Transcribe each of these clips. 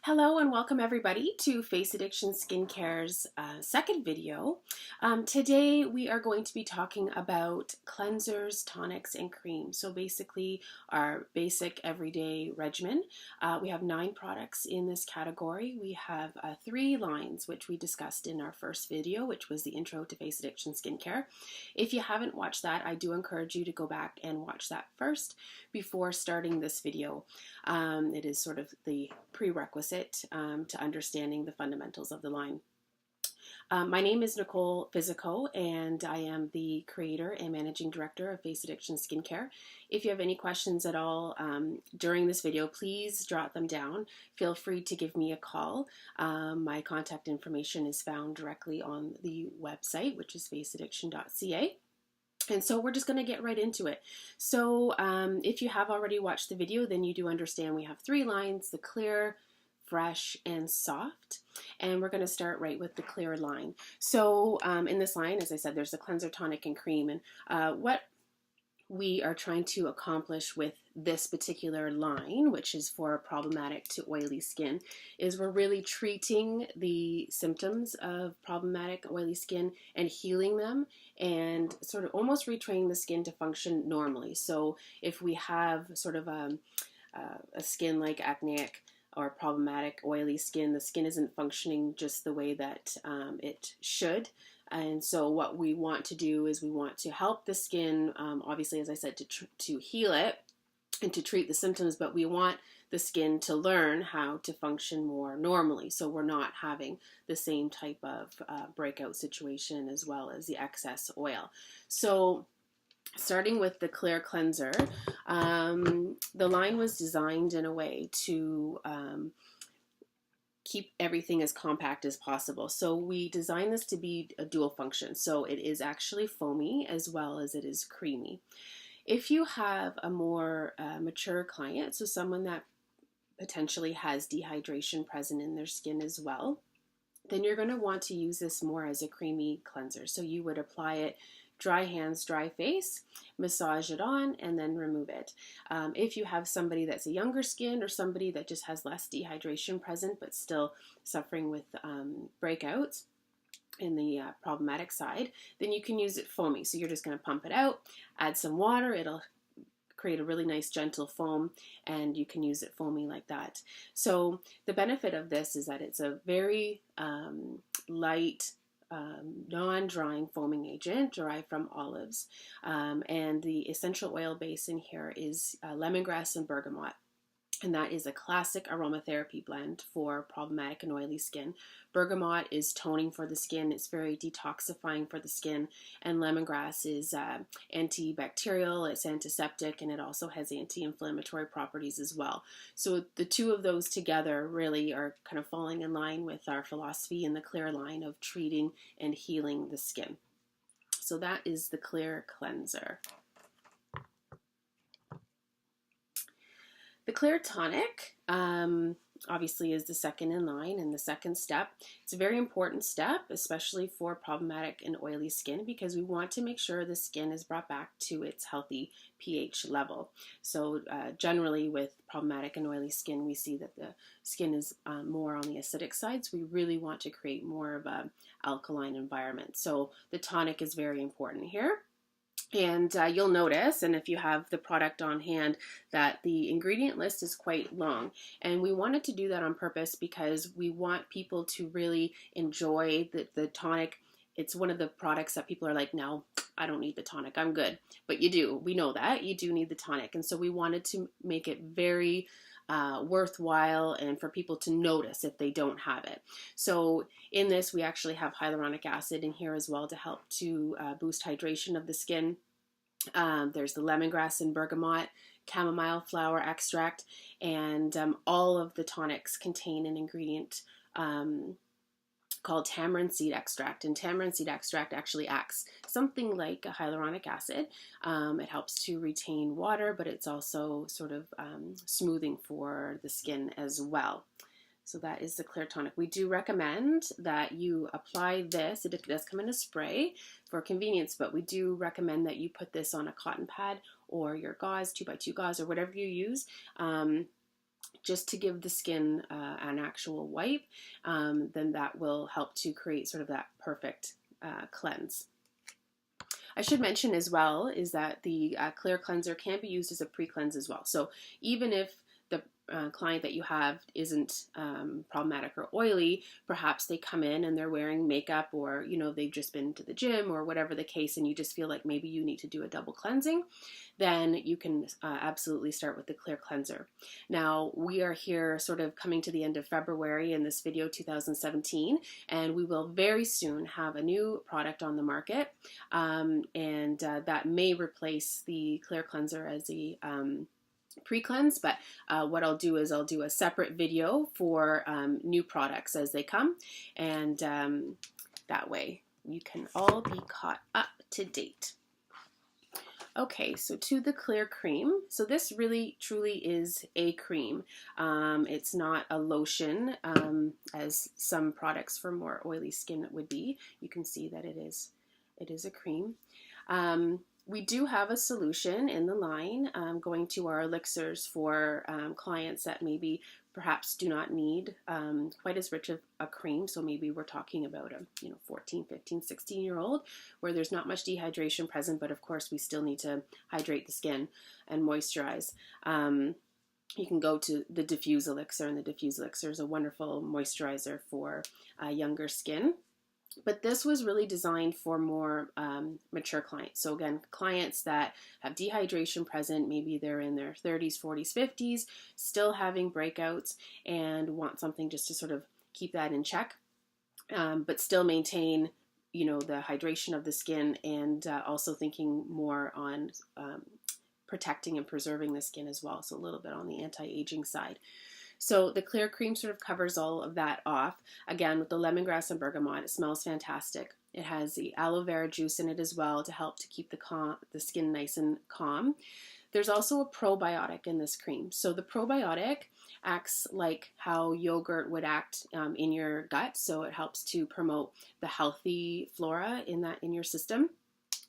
Hello and welcome everybody to Face Addiction Skincare's second video. Today we are going to be talking about cleansers, tonics, and creams. So basically our basic everyday regimen. We have 9 products in this category. We have 3 lines which we discussed in our first video, which was the intro to Face Addiction Skincare. If you haven't watched that, I do encourage you to go back and watch that first before starting this video. It is sort of the prerequisite to understanding the fundamentals of the line. My name is Nicole Physico, and I am the creator and managing director of Face Addiction Skincare. If you have any questions at all during this video, please jot them down. Feel free to give me a call. My contact information is found directly on the website, which is faceaddiction.ca. And so we're just going to get right into it. So if you have already watched the video, then you do understand we have 3 lines: the clear, fresh, and soft. And we're going to start right with the clear line. So in this line, as I said, there's the cleanser, tonic, and cream. And what we are trying to accomplish with this particular line, which is for problematic to oily skin, is we're really treating the symptoms of problematic oily skin and healing them and sort of almost retraining the skin to function normally. So if we have sort of a skin like acneic or problematic oily skin, the skin isn't functioning just the way that it should. And so what we want to do is we want to help the skin, obviously, as I said, to heal it and to treat the symptoms, but we want the skin to learn how to function more normally, so we're not having the same type of breakout situation as well as the excess oil. So starting with the clear cleanser, the line was designed in a way to keep everything as compact as possible. So we designed this to be a dual function. So it is actually foamy as well as it is creamy. If you have a more mature client, so someone that potentially has dehydration present in their skin as well, then you're going to want to use this more as a creamy cleanser. So you would apply it dry hands, dry face, massage it on, and then remove it. If you have somebody that's a younger skin or somebody that just has less dehydration present but still suffering with breakouts in the problematic side, then you can use it foamy. So you're just going to pump it out, add some water, it'll create a really nice gentle foam, and you can use it foamy like that. So the benefit of this is that it's a very light, non-drying foaming agent derived from olives, and the essential oil base in here is lemongrass and bergamot, and that is a classic aromatherapy blend for problematic and oily skin. Bergamot is toning for the skin, it's very detoxifying for the skin, and lemongrass is antibacterial, it's antiseptic, and it also has anti-inflammatory properties as well. So the two of those together really are kind of falling in line with our philosophy in the clear line of treating and healing the skin. So that is the clear cleanser. The clear tonic obviously is the second in line and the second step. It's a very important step, especially for problematic and oily skin, because we want to make sure the skin is brought back to its healthy pH level. So generally with problematic and oily skin, we see that the skin is more on the acidic side, so we really want to create more of an alkaline environment. So the tonic is very important here. And you'll notice, and if you have the product on hand, that the ingredient list is quite long. And we wanted to do that on purpose because we want people to really enjoy the tonic. It's one of the products that people are like, no, I don't need the tonic, I'm good. But you do. We know that. You do need the tonic. And so we wanted to make it very worthwhile and for people to notice if they don't have it. So in this, we actually have hyaluronic acid in here as well to help to boost hydration of the skin. There's the lemongrass and bergamot, chamomile flower extract, and all of the tonics contain an ingredient called tamarind seed extract, and tamarind seed extract actually acts something like a hyaluronic acid. It helps to retain water, but it's also sort of smoothing for the skin as well. So that is the clear tonic. We do recommend that you apply this. It does come in a spray for convenience, but we do recommend that you put this on a cotton pad or your gauze, 2x2 gauze, or whatever you use. just to give the skin an actual wipe, then that will help to create sort of that perfect cleanse. I should mention as well is that the clear cleanser can be used as a pre-cleanse as well. So even if the client that you have isn't problematic or oily, perhaps they come in and they're wearing makeup, or they've just been to the gym or whatever the case, and you just feel like maybe you need to do a double cleansing, then you can absolutely start with the clear cleanser. Now we are here sort of coming to the end of February in this video 2017, and we will very soon have a new product on the market, and that may replace the clear cleanser as a pre-cleanse, but what I'll do is I'll do a separate video for new products as they come, and that way you can all be caught up to date. Okay, so to the clear cream. So this really truly is a cream. It's not a lotion as some products for more oily skin would be. You can see that it is a cream. We do have a solution in the line going to our elixirs for clients that maybe perhaps do not need quite as rich of a cream. So maybe we're talking about a 14, 15, 16-year-old where there's not much dehydration present, but of course we still need to hydrate the skin and moisturize. You can go to the Diffuse Elixir, and the Diffuse Elixir is a wonderful moisturizer for younger skin. But this was really designed for more mature clients. So again, clients that have dehydration present, maybe they're in their 30s, 40s, 50s, still having breakouts and want something just to sort of keep that in check, but still maintain, the hydration of the skin, and also thinking more on protecting and preserving the skin as well. So a little bit on the anti-aging side. So the clear cream sort of covers all of that off. Again, with the lemongrass and bergamot, it smells fantastic. It has the aloe vera juice in it as well to help to keep the skin nice and calm. There's also a probiotic in this cream. So the probiotic acts like how yogurt would act in your gut. So it helps to promote the healthy flora in your system.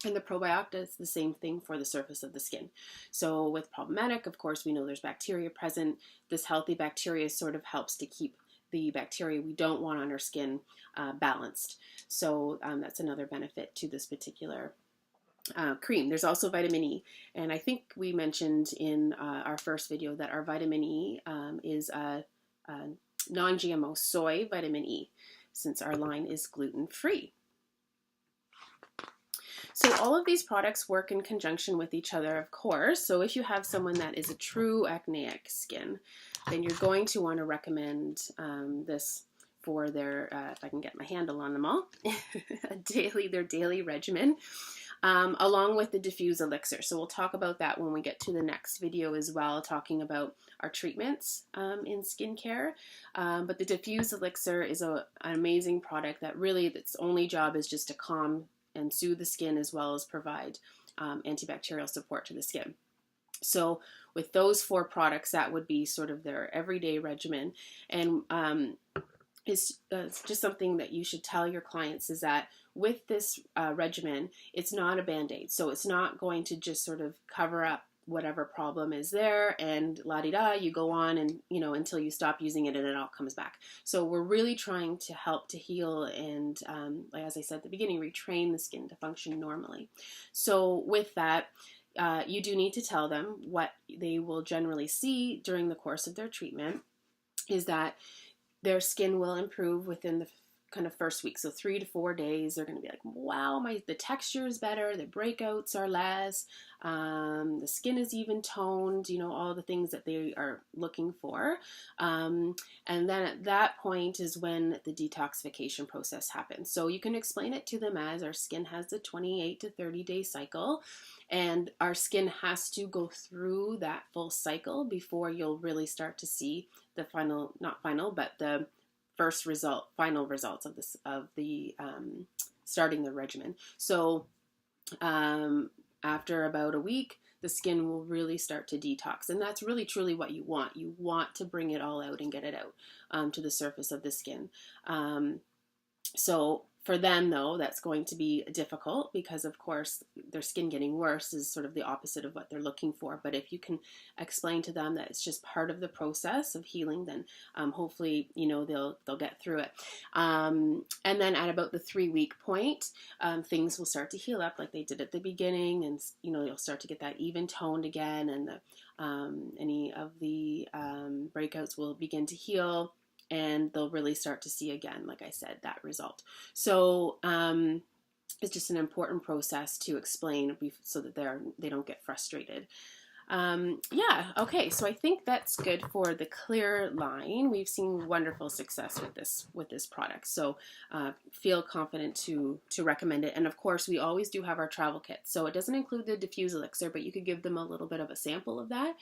And the probiotic does the same thing for the surface of the skin. So with problematic, of course, we know there's bacteria present. This healthy bacteria sort of helps to keep the bacteria we don't want on our skin balanced. So that's another benefit to this particular cream. There's also vitamin E. And I think we mentioned in our first video that our vitamin E is a non-GMO soy vitamin E, since our line is gluten-free. So all of these products work in conjunction with each other, of course. So if you have someone that is a true acneic skin, then you're going to want to recommend this for their, if I can get my handle on them all, their daily regimen, along with the Diffuse Elixir. So we'll talk about that when we get to the next video as well, talking about our treatments in skincare. But the Diffuse Elixir is an amazing product that really, its only job is just to calm and soothe the skin, as well as provide antibacterial support to the skin. So with those 4 products, that would be sort of their everyday regimen. And it's just something that you should tell your clients is that with this regimen, it's not a Band-Aid. So it's not going to just sort of cover up whatever problem is there and la-di-da, you go on and, until you stop using it and it all comes back. So we're really trying to help to heal and, as I said at the beginning, retrain the skin to function normally. So with that, you do need to tell them what they will generally see during the course of their treatment is that their skin will improve within the kind of first week. So 3 to 4 days, they're going to be like, wow, the texture is better, the breakouts are less, the skin is even toned, all the things that they are looking for. And then at that point is when the detoxification process happens. So you can explain it to them as our skin has a 28 to 30 day cycle, and our skin has to go through that full cycle before you'll really start to see the the final results of the starting the regimen. So after about a week, the skin will really start to detox, and that's really truly what you want. You want to bring it all out and get it out to the surface of the skin. So For them, though, that's going to be difficult because, of course, their skin getting worse is sort of the opposite of what they're looking for. But if you can explain to them that it's just part of the process of healing, then hopefully, they'll get through it. And then at about the 3-week point, things will start to heal up like they did at the beginning, and you'll start to get that even toned again, and any of the breakouts will begin to heal, and they'll really start to see again, like I said, that result. So it's just an important process to explain so that they don't get frustrated. Yeah, okay, so I think that's good for the clear line. We've seen wonderful success with this product, so feel confident to recommend it. And of course, we always do have our travel kit, so it doesn't include the diffuse elixir, but you could give them a little bit of a sample of that.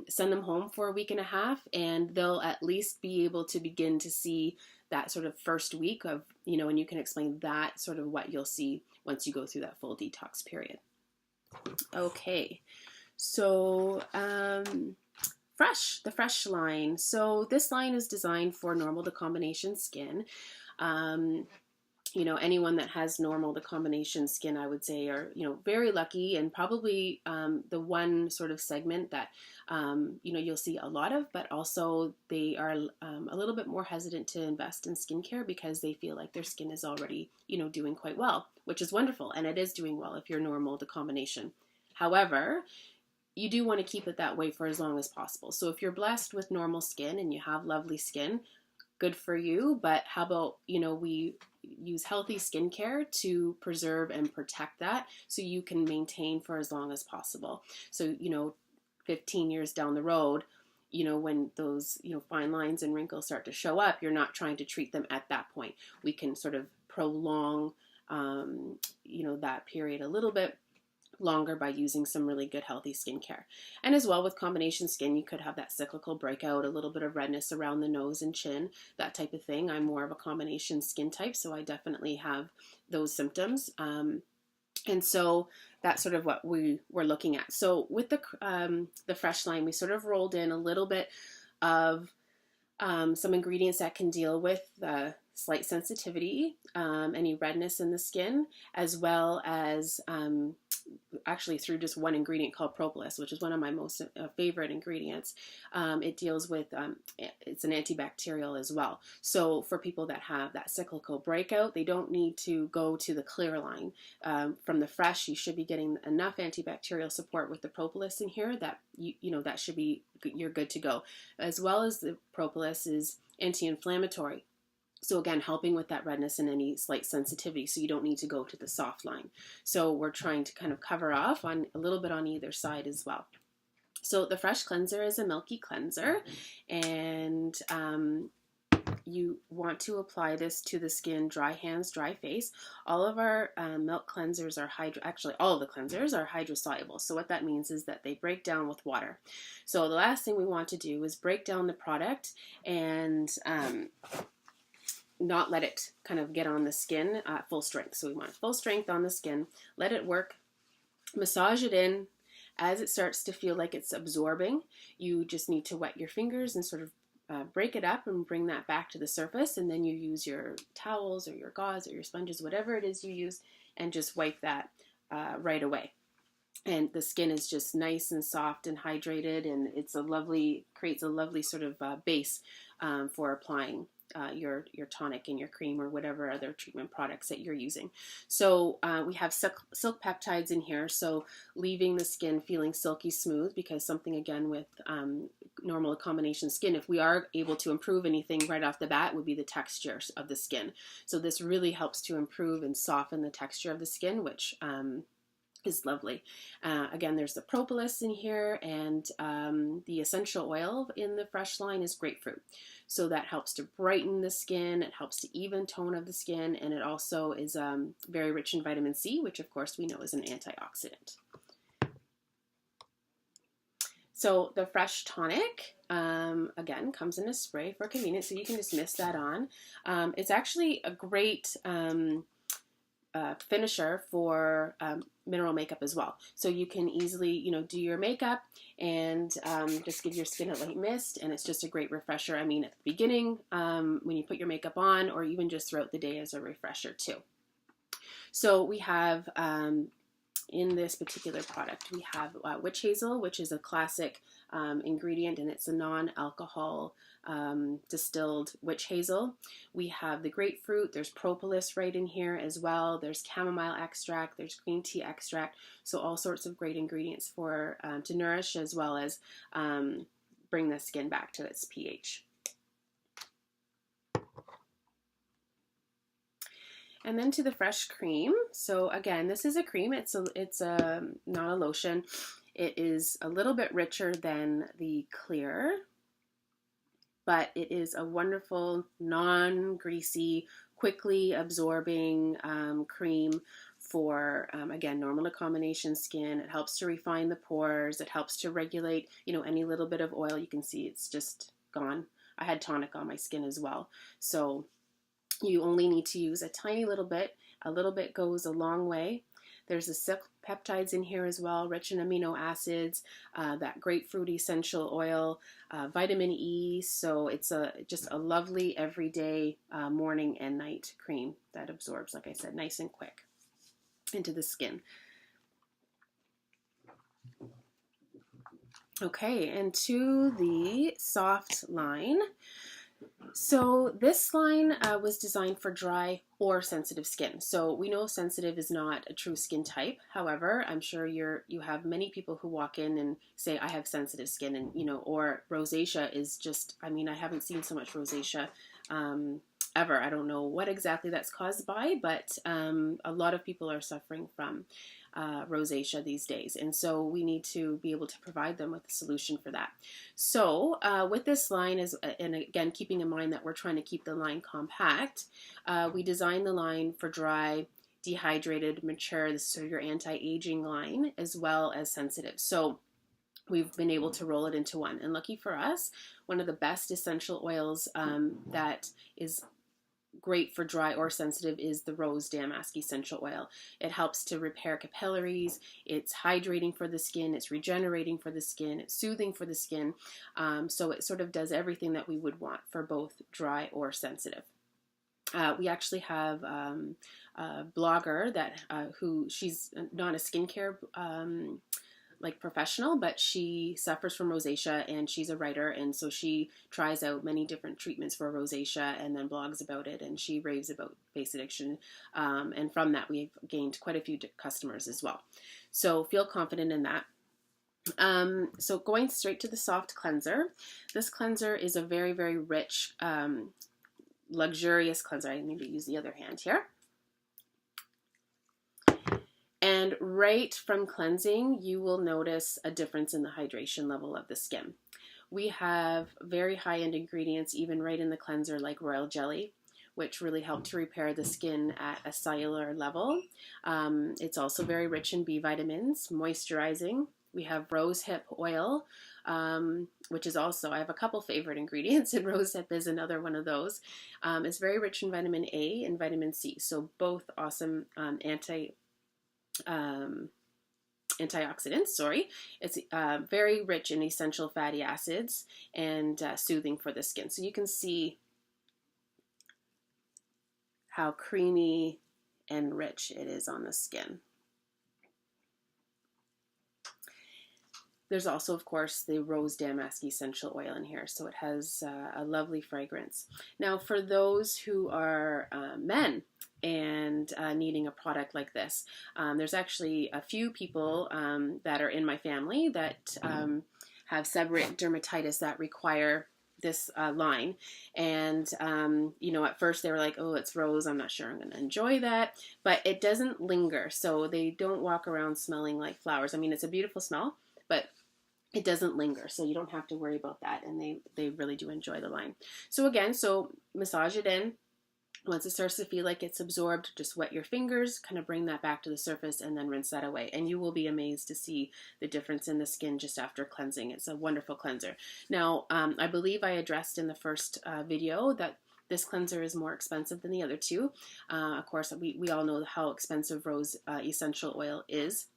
Send them home for a week and a half, and they'll at least be able to begin to see that sort of first week of, and you can explain that sort of what you'll see once you go through that full detox period. Okay. So, the Fresh line. So this line is designed for normal to combination skin. Anyone that has normal to combination skin, I would say, are, very lucky, and probably the one sort of segment that, you'll see a lot of, but also they are a little bit more hesitant to invest in skincare because they feel like their skin is already, doing quite well, which is wonderful. And it is doing well if you're normal to combination. However, you do want to keep it that way for as long as possible. So if you're blessed with normal skin and you have lovely skin, good for you. But how about, we use healthy skincare to preserve and protect that so you can maintain for as long as possible. So, 15 years down the road, when those, fine lines and wrinkles start to show up, you're not trying to treat them at that point. We can sort of prolong, that period a little bit longer by using some really good healthy skincare. And as well with combination skin, you could have that cyclical breakout, a little bit of redness around the nose and chin, that type of thing. I'm more of a combination skin type, so I definitely have those symptoms. And so that's sort of what we were looking at. So with the Fresh line, we sort of rolled in a little bit of some ingredients that can deal with slight sensitivity, any redness in the skin, as well as actually through just one ingredient called propolis, which is one of my most favorite ingredients. It deals with, it's an antibacterial as well. So for people that have that cyclical breakout, they don't need to go to the clear line. From the Fresh, you should be getting enough antibacterial support with the propolis in here that that should be, you're good to go. As well as the propolis is anti-inflammatory. So again, helping with that redness and any slight sensitivity, so you don't need to go to the soft line. So we're trying to kind of cover off on a little bit on either side as well. So the Fresh cleanser is a milky cleanser, and you want to apply this to the skin, dry hands, dry face. All of our milk cleansers are actually all of the cleansers are hydrosoluble. So what that means is that they break down with water. So the last thing we want to do is break down the product and not let it kind of get on the skin at full strength. So we want full strength on the skin, let it work, massage it in. As it starts to feel like it's absorbing, you just need to wet your fingers and sort of break it up and bring that back to the surface, and then you use your towels or your gauze or your sponges, whatever it is you use, and just wipe that right away. And the skin is just nice and soft and hydrated, and creates a lovely sort of base for applying your tonic and your cream or whatever other treatment products that you're using. So we have silk peptides in here, so leaving the skin feeling silky smooth, because something again with normal combination skin, if we are able to improve anything right off the bat, would be the texture of the skin. So this really helps to improve and soften the texture of the skin, which is lovely. Again, there's the propolis in here, and the essential oil in the Fresh line is grapefruit. So that helps to brighten the skin, it helps to even tone of the skin, and it also is very rich in vitamin C, which of course we know is an antioxidant. So the Fresh tonic, again, comes in a spray for convenience, so you can just mist that on. It's actually a great finisher for mineral makeup as well. So you can easily, do your makeup and just give your skin a light mist, and it's just a great refresher. I mean, at the beginning, when you put your makeup on, or even just throughout the day as a refresher too. So we have, in this particular product, we have witch hazel, which is a classic ingredient, and it's a non-alcohol distilled witch hazel. We have the grapefruit. There's propolis right in here as well. There's chamomile extract. There's green tea extract. So all sorts of great ingredients for to nourish as well as bring the skin back to its pH. And then to the fresh cream. So again, this is a cream. It's not a lotion. It is a little bit richer than the clear, but it is a wonderful, non-greasy, quickly absorbing cream for, again, normal to combination skin. It helps to refine the pores. It helps to regulate, any little bit of oil. You can see it's just gone. I had tonic on my skin as well. So you only need to use a tiny little bit. A little bit goes a long way. There's the silk peptides in here as well, rich in amino acids, that grapefruit essential oil, vitamin E. So it's just a lovely everyday morning and night cream that absorbs, like I said, nice and quick into the skin. Okay, and to the soft line. So this line was designed for dry or sensitive skin. So we know sensitive is not a true skin type. However, I'm sure you have many people who walk in and say, I have sensitive skin, and or rosacea is just, I mean, I haven't seen so much rosacea ever. I don't know what exactly that's caused by, but a lot of people are suffering from rosacea these days, and so we need to be able to provide them with a solution for that. So with this line, and again keeping in mind that we're trying to keep the line compact, we designed the line for dry, dehydrated, mature. This is your anti-aging line, as well as sensitive. So we've been able to roll it into one, and lucky for us, one of the best essential oils that is great for dry or sensitive is the rose damask essential oil. It helps to repair capillaries. It's hydrating for the skin. It's regenerating for the skin. It's soothing for the skin. So it sort of does everything that we would want for both dry or sensitive. We actually have a blogger that who she's not a skincare professional, but she suffers from rosacea, and she's a writer, and so she tries out many different treatments for rosacea and then blogs about it, and she raves about face addiction, and from that we've gained quite a few customers as well. So feel confident in that. So going straight to the soft cleanser. This cleanser is a very, very rich, luxurious cleanser. I need to use the other hand here. And right from cleansing, you will notice a difference in the hydration level of the skin. We have very high-end ingredients, even right in the cleanser, like royal jelly, which really help to repair the skin at a cellular level. It's also very rich in B vitamins, moisturizing. We have rosehip oil, which is also, I have a couple favorite ingredients, and rosehip is another one of those. It's very rich in vitamin A and vitamin C, so both awesome antioxidants, sorry. It's very rich in essential fatty acids and soothing for the skin. So you can see how creamy and rich it is on the skin. There's also, of course, the rose damask essential oil in here, so it has a lovely fragrance. Now, for those who are men and needing a product like this, there's actually a few people that are in my family that have seborrheic dermatitis that require this line, and at first they were like, oh, it's rose, I'm not sure I'm going to enjoy that, but it doesn't linger, so they don't walk around smelling like flowers. I mean, it's a beautiful smell, but it doesn't linger, so you don't have to worry about that, and they really do enjoy the line. So again, massage it in. Once it starts to feel like it's absorbed, just wet your fingers, kind of bring that back to the surface, and then rinse that away. And you will be amazed to see the difference in the skin just after cleansing. It's a wonderful cleanser. Now, I believe I addressed in the first video that This cleanser is more expensive than the other two. Of course, we all know how expensive rose essential oil is.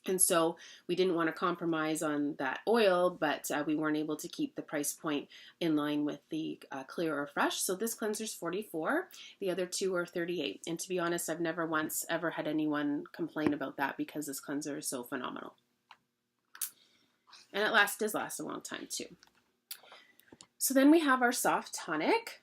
And so we didn't want to compromise on that oil, but we weren't able to keep the price point in line with the Clear or Fresh. So this cleanser is $44. The other two are $38. And to be honest, I've never once ever had anyone complain about that because this cleanser is so phenomenal. And it does last a long time too. So then we have our soft tonic.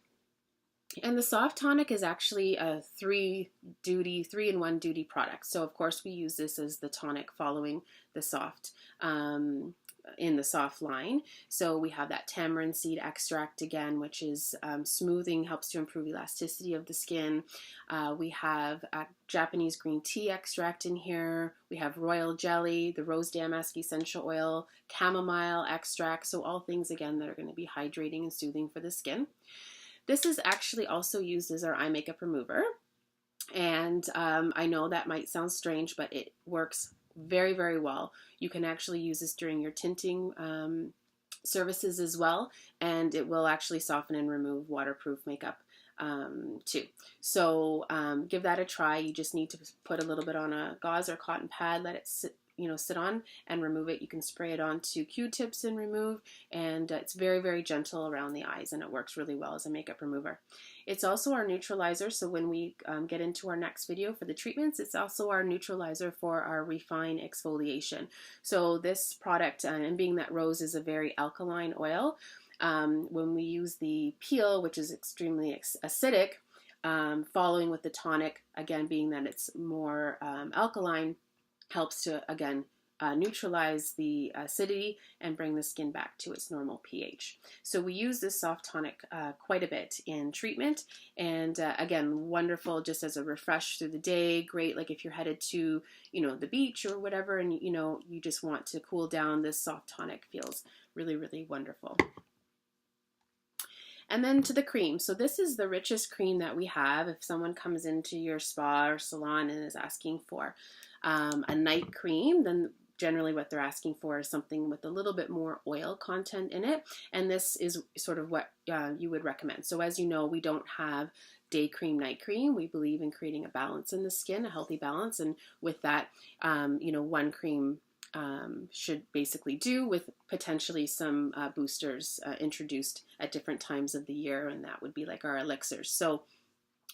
And the soft tonic is actually a 3-in-1 duty product. So of course we use this as the tonic following the soft, in the soft line. So we have that tamarind seed extract again, which is smoothing, helps to improve elasticity of the skin. We have Japanese green tea extract in here. We have royal jelly, the rose damask essential oil, chamomile extract. So all things again that are going to be hydrating and soothing for the skin. This is actually also used as our eye makeup remover, and I know that might sound strange, but it works very, very well. You can actually use this during your tinting services as well, and it will actually soften and remove waterproof makeup too. So give that a try. You just need to put a little bit on a gauze or cotton pad, let it sit on and remove it. You can spray it onto Q-tips and remove, and it's very, very gentle around the eyes, and it works really well as a makeup remover. It's also our neutralizer, so when we get into our next video for the treatments, it's also our neutralizer for our refine exfoliation. So this product, and being that rose is a very alkaline oil, when we use the peel, which is extremely acidic, following with the tonic, again being that it's more alkaline, helps to, again, neutralize the acidity and bring the skin back to its normal pH. So we use this soft tonic quite a bit in treatment, and again, wonderful just as a refresh through the day. Great, like if you're headed to, the beach or whatever, and you just want to cool down, this soft tonic feels really, really wonderful. And then to the cream. So this is the richest cream that we have. If someone comes into your spa or salon and is asking for a night cream, then generally what they're asking for is something with a little bit more oil content in it. And this is sort of what you would recommend. So as you know, we don't have day cream, night cream. We believe in creating a balance in the skin, a healthy balance. And with that, one cream should basically do, with potentially some boosters introduced at different times of the year, and that would be like our elixirs. So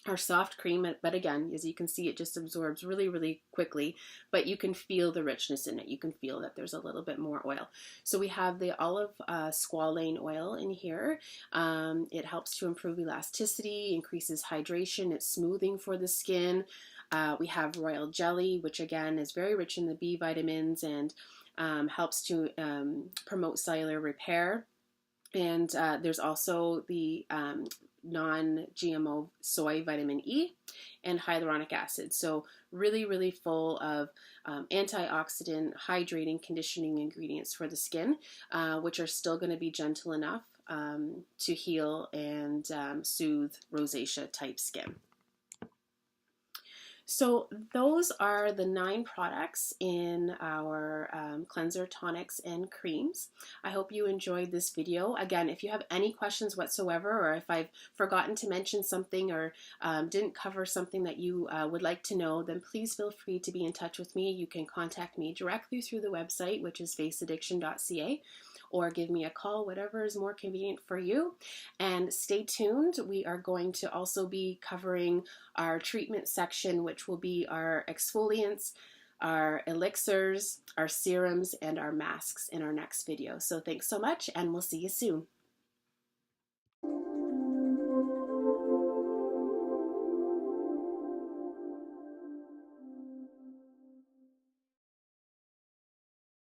our soft cream, but again, as you can see, it just absorbs really, really quickly, but you can feel the richness in it. You can feel that there's a little bit more oil. So we have the olive squalane oil in here. It helps to improve elasticity, increases hydration, it's smoothing for the skin. We have royal jelly, which again is very rich in the B vitamins and helps to promote cellular repair. And there's also the non-GMO soy vitamin E and hyaluronic acid. So really, really full of antioxidant, hydrating, conditioning ingredients for the skin, which are still going to be gentle enough to heal and soothe rosacea type skin. So those are the 9 products in our cleanser, tonics, and creams. I hope you enjoyed this video. Again, if you have any questions whatsoever, or if I've forgotten to mention something or didn't cover something that you would like to know, then please feel free to be in touch with me. You can contact me directly through the website, which is faceaddiction.ca, or give me a call, whatever is more convenient for you. And stay tuned. We are going to also be covering our treatment section, which will be our exfoliants, our elixirs, our serums, and our masks in our next video. So thanks so much, and we'll see you soon.